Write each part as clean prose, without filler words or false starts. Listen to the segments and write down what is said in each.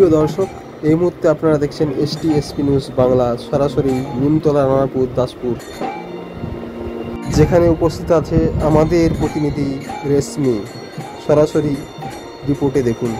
প্রিয় দর্শক, এই মুহূর্তে আপনারা দেখছেন STSP নিউজ বাংলা, সরাসরি নিমতলা, রানাপুর, দাসপুর, যেখানে উপস্থিত আছে আমাদের প্রতিনিধি রেশমি। সরাসরি রিপোর্টে দেখুন।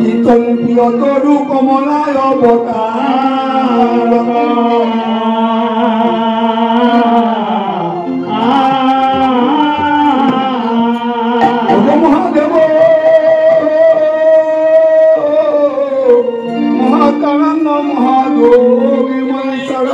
কীর্তন প্রিয় তরু কমলায় অবতার মহাদেব মহাকানন্দ মহাযোগী মহেশ্বর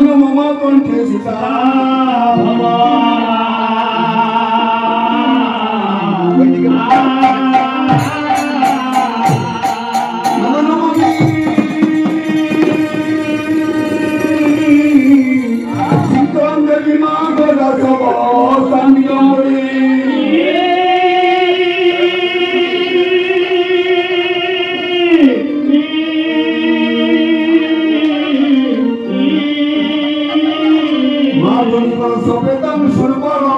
मम कंठे Sita Sopetam surbaram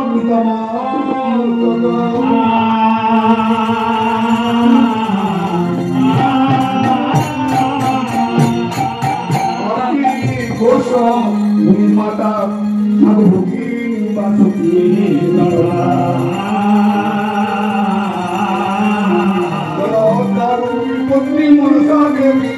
mata aku begini basuki kalau taruh putri mursa dewi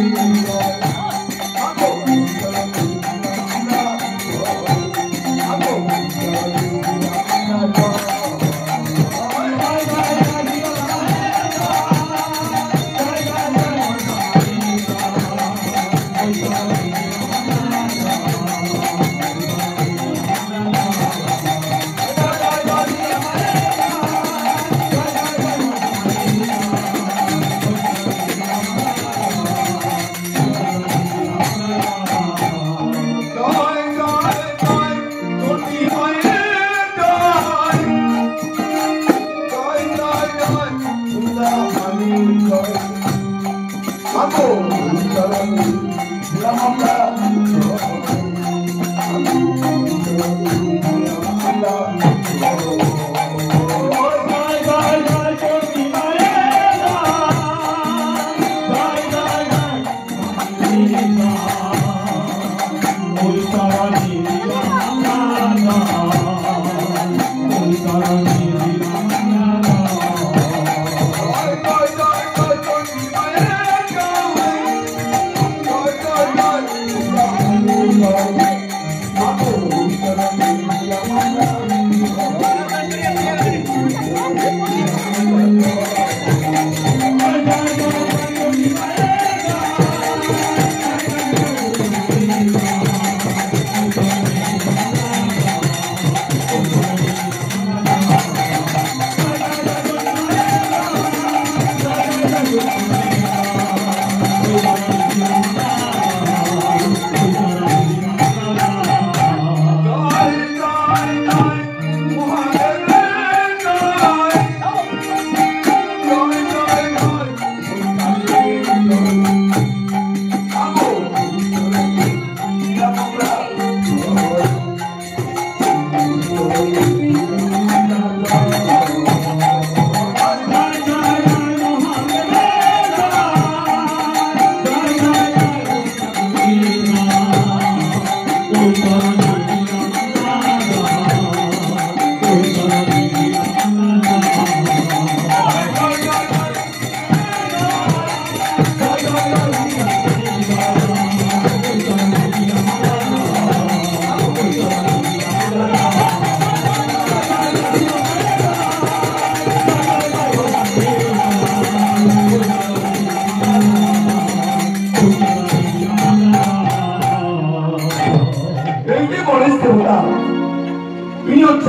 Thank you.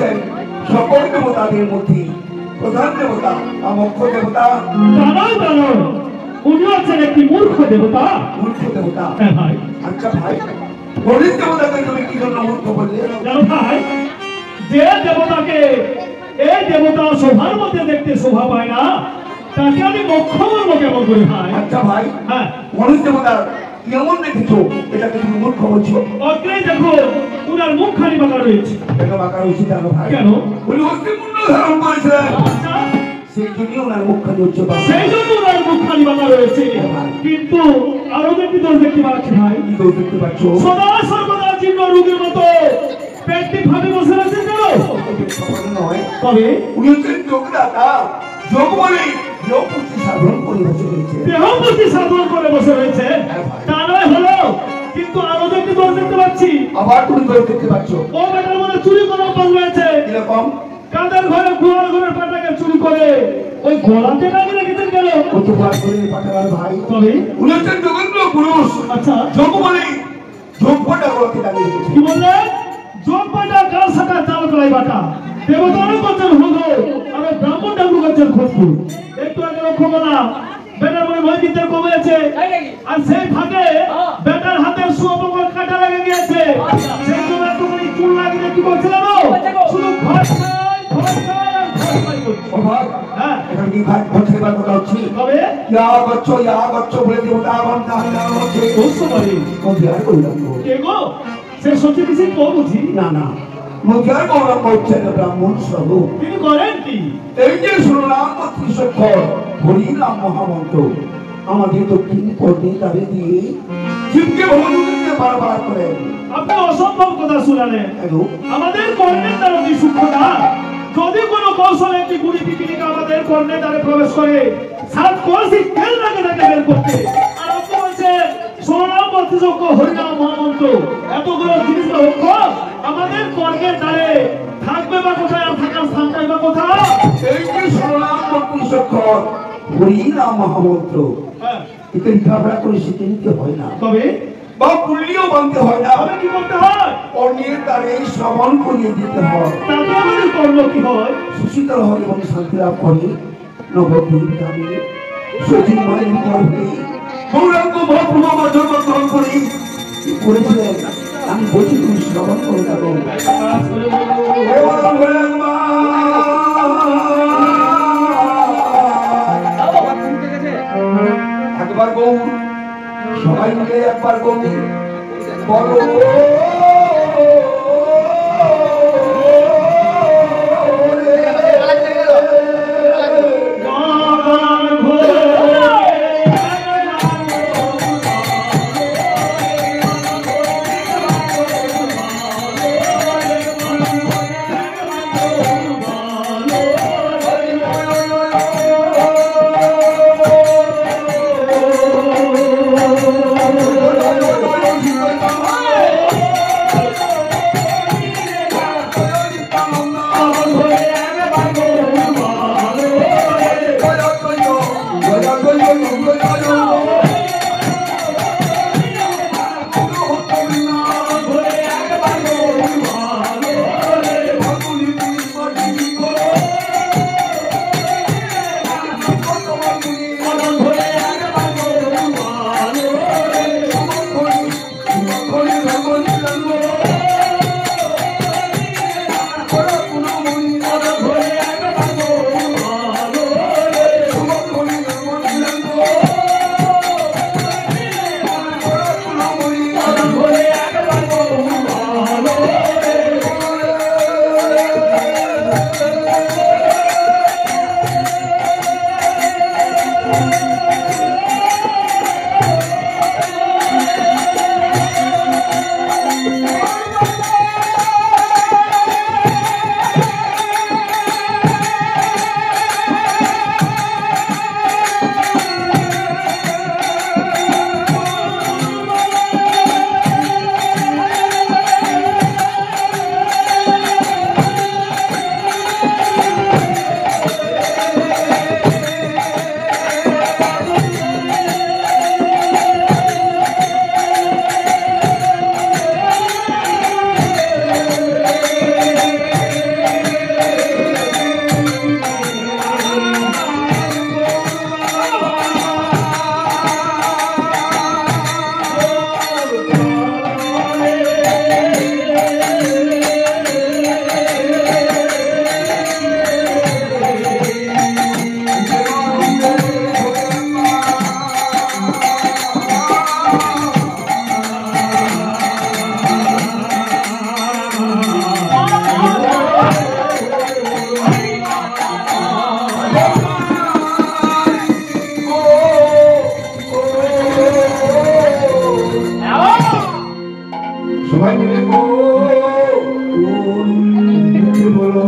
হচ্ছেন সকল দেবতাদের মধ্যে প্রধান দেবতা আমক্ষ দেবতা। জানো উনি হচ্ছেন একটি মূর্খ দেবতা। মূর্খ দেবতা? হ্যাঁ ভাই। আচ্ছা ভাই, গণিত দেবতাকে তুমি কি জন্য মূর্খ বললে? জানো ভাই, যে দেবতাকে এই দেবতা শোভার মধ্যে দেখতে শোভা পায় না, তাকে আমি মোক্ষ বলবো কেমন করে ভাই? আচ্ছা ভাই, হ্যাঁ, গণিত দেবতার কেমন দেখেছো এটাকে তুমি মূর্খ বলছো? অগ্রে দেখো উনার মুখ খালি বাঁকা রয়েছে। কেন বাঁকা রয়েছে জানো ভাই? কেন? উনি অস্তিমূল্য ধারণ করেছিলেন, আচ্ছা, সেই জন্যই ওনার মুখ খালি হচ্ছে বাঁকা। সেই জন্য উনার মুখ খালি বাঁকা রয়েছে। কিন্তু আরো দেখতে দোষ দেখতে পাচ্ছি ভাই। কি দোষ দেখতে পাচ্ছ? সদা সর্বদা জীর্ণ রোগীর মতো পেটটি ভাবে বসে রয়েছে। কেন? নয়, তবে উনি হচ্ছেন যোগদাতা। যোগ বলে যোগ পুষ্টি সাধন করে বসে রয়েছে। দেহমূর্তি সাধন করে বসে রয়েছে, তা নয় হলো। কিন্তু আরো দেখতে দোষ দেখতে পাচ্ছি। আবার তুমি দোষ দেখতে পাচ্ছ? ও বেটার মধ্যে চুরি করার অভ্যাস রয়েছে। কিরকম? কাঁদের ঘরে গোয়াল ঘরের পাটাকে চুরি করে ওই গলাতে লাগিয়ে রেখেছেন। কেন? কত বার করে পাঠাবার ভাই। তবে উনি হচ্ছেন যোগেন্দ্র পুরুষ। আচ্ছা, যোগ বলে যোগ পাটা গলাতে লাগিয়ে রেখেছে। কি বললে? যোগ পাটা কাল সাটা চাল কলাই বাটা। দেবতারও করছেন হুদু, আর ব্রাহ্মণ ঠাকুর করছেন খুদু। একটু আগে লক্ষ্য করা বেটার মনে ভয় বিদ্যার কমেছে, আর সেই ফাঁকে বেটার হাতের সুঅপকর কাটা লেগে গিয়েছে। সেই জন্য এতখানি চুল লাগিয়ে কি করছে জানো? শুধু ঘর খায়, ঘর খায় আর ঘর খায় করছে। ও ভাই, হ্যাঁ, এখন কি ভাই ঘটে বার কথা হচ্ছে? তবে ইয়া গচ্ছ বলে দেবতা বন্ধা হচ্ছে। দোষ পারি মধ্যে আর করলাম কে গো? সে সত্যি কিছু তো বুঝি না না, মধ্যে আর করলাম হচ্ছে না ব্রাহ্মণ স্বরূপ। তিনি করেন কি? এই যে শুনলাম ত্রিশক্ষর হরিনাম মহামন্ত্র আমাদের দক্ষিণ পর্বে তারে দিয়ে শিবকে ভগবানকে বারবার করেন। আপনি অসম্ভব কথা শুনালেন। হ্যালো, আমাদের কর্ণের দ্বারা কি সূক্ষ্মতা? যদি কোনো কৌশলে একটি গুড়ি পিপিলিকা আমাদের কর্ণের দ্বারে প্রবেশ করে, সাত কলসি তেল লাগে তাকে বের করতে। আর আপনি বলছেন সোনাম বর্তযোগ্য হরিনাম মহামন্ত্র, এতগুলো জিনিস অক্ষর আমাদের কর্ণের দ্বারে থাকবে বা কোথায়, আর থাকার স্থানটাই বা কোথায়? এই যে শুনলাম ত্রিশক্ষর হরিনাম মহামন্ত্র হ্যাঁ, এটা লেখাপড়া করে শিখে নিতে হয় না, তবে বা পুল্লিও বানতে হয় না। তাহলে কি করতে হয়? অন্যের দ্বারে শ্রবণ করিয়ে দিতে হয়। তাতে আমাদের কর্ণ কি হয়? সুশীতল হয় এবং শান্তি লাভ করে। নবদ্বীপ গ্রামে সচিন মায়ের গর্ভে গৌরাঙ্গ মহাপ্রভু জন্মগ্রহণ করি করেছিলেন। আমি বলছি তুমি শ্রবণ করে যাবো। একবার গৌ, সবাই মিলে একবার গৌ বলো বলো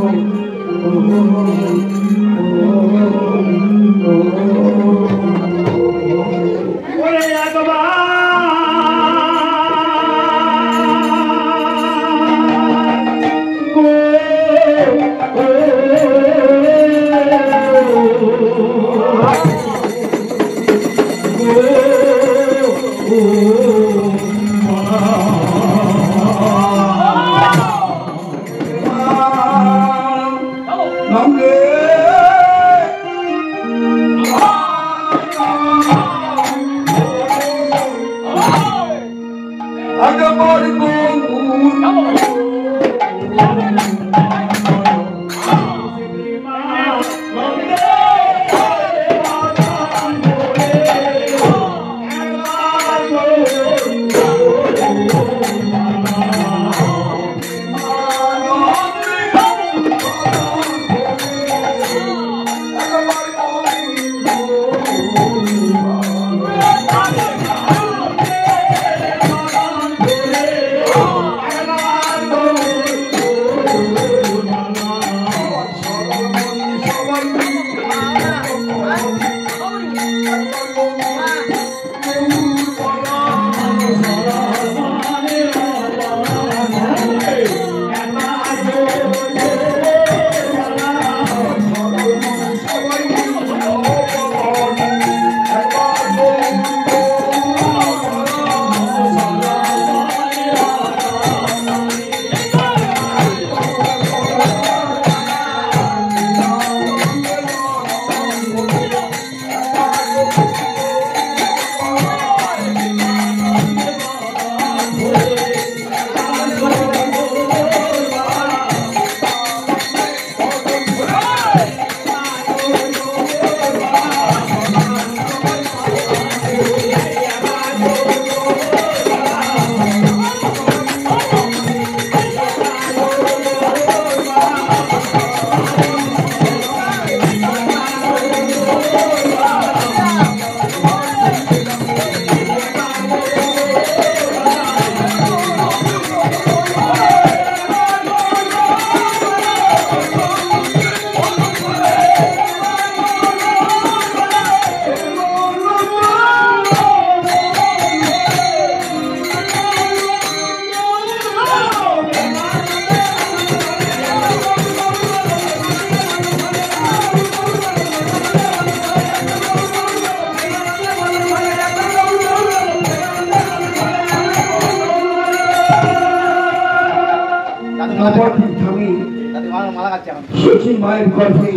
শচীন মায়ের গর্ভে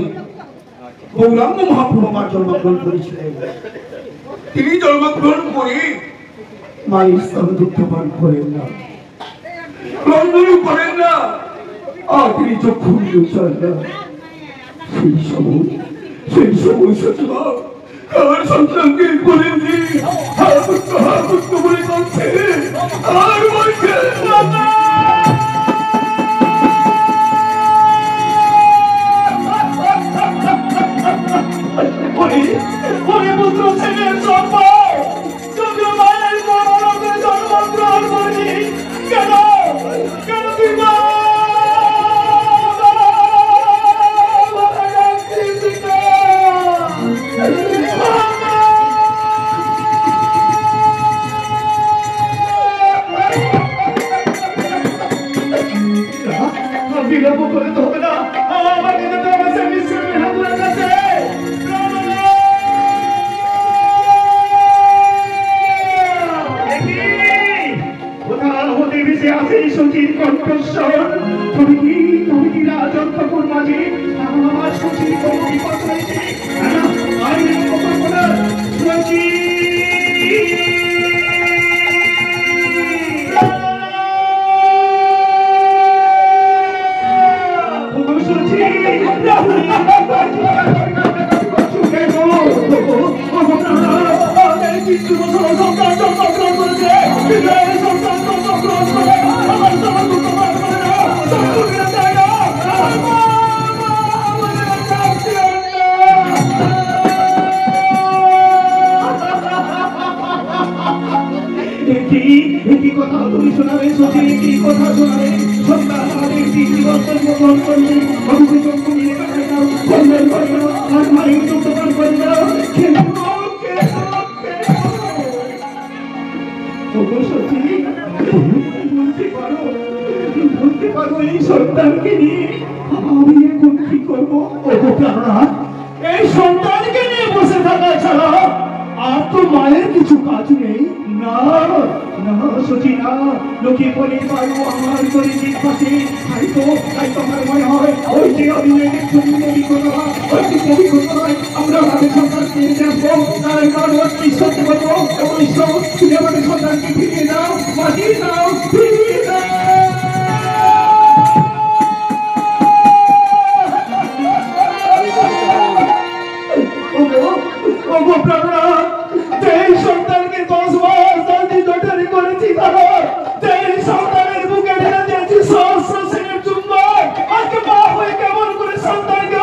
গৌরাঙ্গ মহাপ্রভু মা জন্মগ্রহণ করেছিলেন। তিনি জন্মগ্রহণ করে মায়ের স্তনদুগ্ধ পান করেন না, রন্ধন করেন না, আর তিনি চক্ষু চান না। সেই সময় সচিবা আমার সন্তানকে বলেন যে হাপুত্র বলে কাঁদছে আর বলছে পুত্র ছেলের সম্ভব যদিও মায়ের গর্ভে জন্মগ্রহণ করেনি, কেন কেন তুই বিলম্ব করে তো হবে না, আমাকে যেতে হবে সে মিশ্রের ঠাকুরের কাছে। শচীর কণ্ঠস্বর তুমি কি রাজন ঠাকুর মাঝি আমার শচীর কোনো বিপদ হয়েছে? কি কথা তুমি শোনাবে শচীর, কি কথা শোনাবে? সন্তান সন্তানকে নিয়ে আমি এখন কি করবো? এই সন্তানকে নিয়ে বসে থাকা ছাড়া আর তো মায়ের কিছু কাজ নেই। না না সচি না, লোকে বলে পারো আমার করে পাশে, তাই তো আমার মনে হয় ওই যে অভিনয়ের ছবি কথা, ওই যে ছবি কথা আমরা আমাদের সন্তানকে দেখবো, তার কারণ সত্যি করবো এবং ঈশ্বর তুমি আমাদের সন্তানকে ফিরিয়ে দাও, বাঁচিয়ে দাও, ফিরিয়ে দাও। সন্তানকে 10 মাস 10 দিন জটারি করেছি, সন্তানের বুকে ঢেলে দিয়েছি সহস্র সেনের চুম্বন। আজকে মা হয়ে কেমন করে সন্তানকে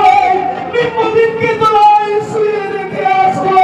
বিপদীপকে তোলায় শুয়ে রেখে আসবো?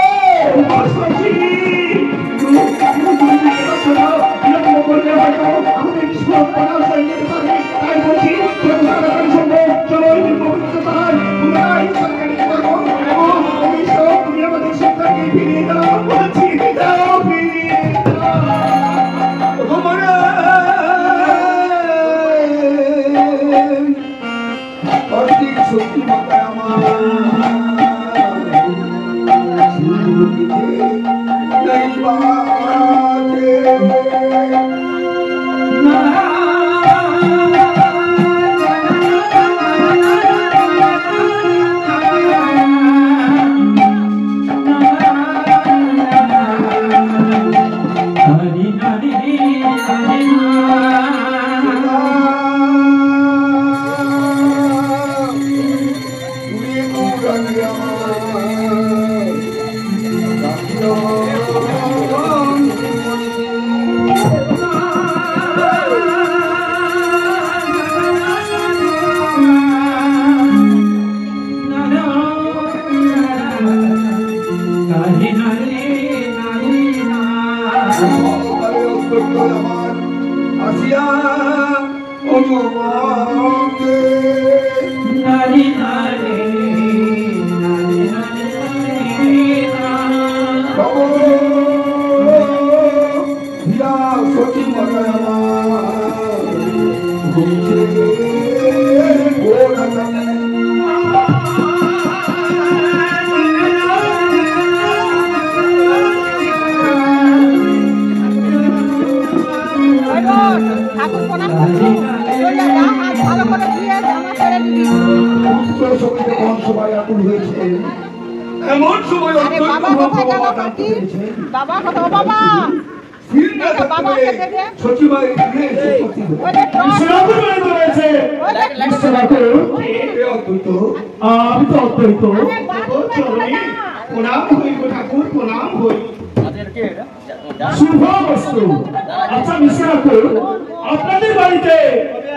আপনাদের বাড়িতে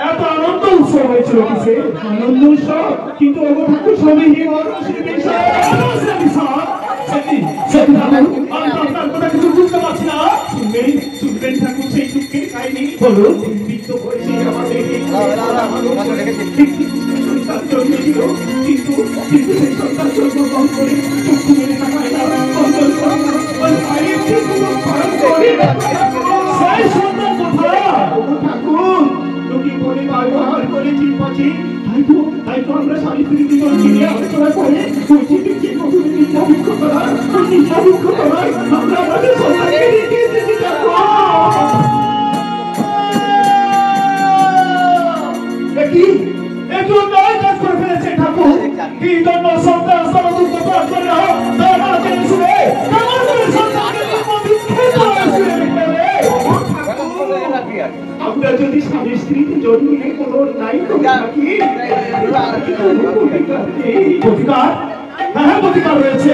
এত আনন্দ উৎসব হয়েছিল কিসে? আনন্দ উৎসব? কিন্তু সবই আপনার কথা কিছু বুঝতে পারছি না। শুনবেন ঠাকুর, সেই দুঃখের কাহিনী বলুন। বৃত্ত করেছে আমাদের সন্তান জন্মেছিল, কিন্তু সেই সন্তান জন্মগ্রহণ করে চক্ষু মেরে তাকায় না, ঠাকুর লোকে বলে ব্যবহার করে চিনপাচ্ছি, তাই তো আমরা স্বামী স্ত্রী দুজন কিনে আলোচনা করে বলছি দেখছি আমরা আমাদের সন্তানকে রেখে এসেছি। একটু নয় কাজ করে ফেলেছে ঠাকুর। কি জন্য সন্তান স্তরযুক্ত পাঠ করে হোক তার হাতে শুনে কেমন করে সন্তানকে আমরা যদি স্বামী স্ত্রী দুজন মিলে কোনো নাই থাকি প্রতিকার, হ্যাঁ প্রতিকার রয়েছে।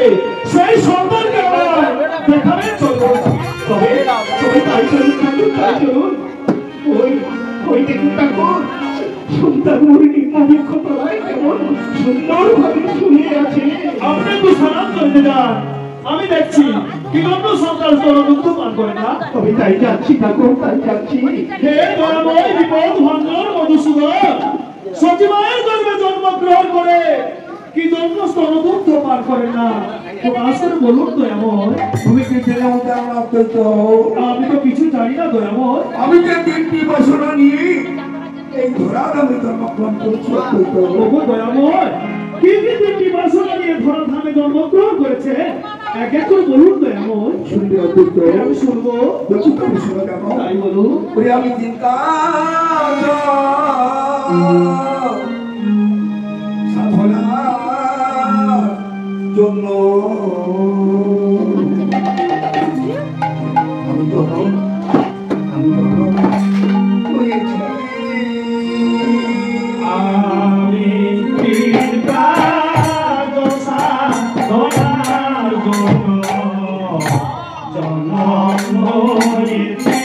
সেই সন্তানকে আমার দেখাবে চলবে, তবে তাই চলুন ঠাকুর, তাই চলুন। ওই দেখুন ঠাকুর, সন্তান মরিনি মুখ্য তলায় কেমন সুন্দরভাবে শুয়ে আছে। আপনি একটু স্নান করতে যান, আমি দেখছি কি জন্য সন্তান স্তরযুক্ত পান করে না। তবে তাই যাচ্ছি ঠাকুর, তাই যাচ্ছি। হে দয়াময় বিপদ ভঞ্জন মধুসূদন, সচিবায়ের গর্ভে জন্মগ্রহণ করে কি জন্য স্তনদুগ্ধ পার করে না? তো আসলে বলুন দয়াময়, তুমি কি ছেলে আমাকে আমার অত্যন্ত আমি তো কিছু জানি না দয়াময়। আমি যে 3টি বাসনা নিয়ে এই ধরা দামে জন্মগ্রহণ করছি অত্যন্ত ওগো দয়াময়, কি কি 3টি বাসনা নিয়ে ধরা ধামে জন্মগ্রহণ করেছে এক এক করে বলুন দয়াময়। শুনবে অত্যন্ত আমি শুনবো। বলছি তুমি শোনো কেন? তাই বলুন। ওরে আমি চিন্তা সাধনার জন্য আমি যখন হয়েছি আমি চিন্তা দশা ধরার জন্য জন্ম হয়েছি।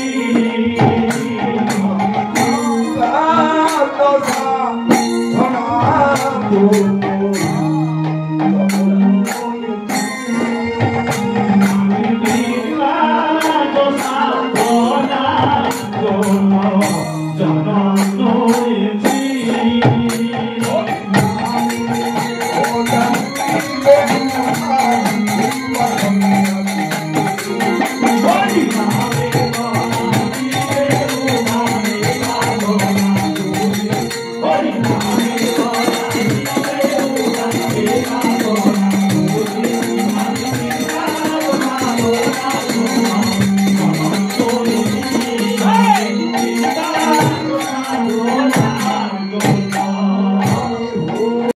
সাধনার জন্য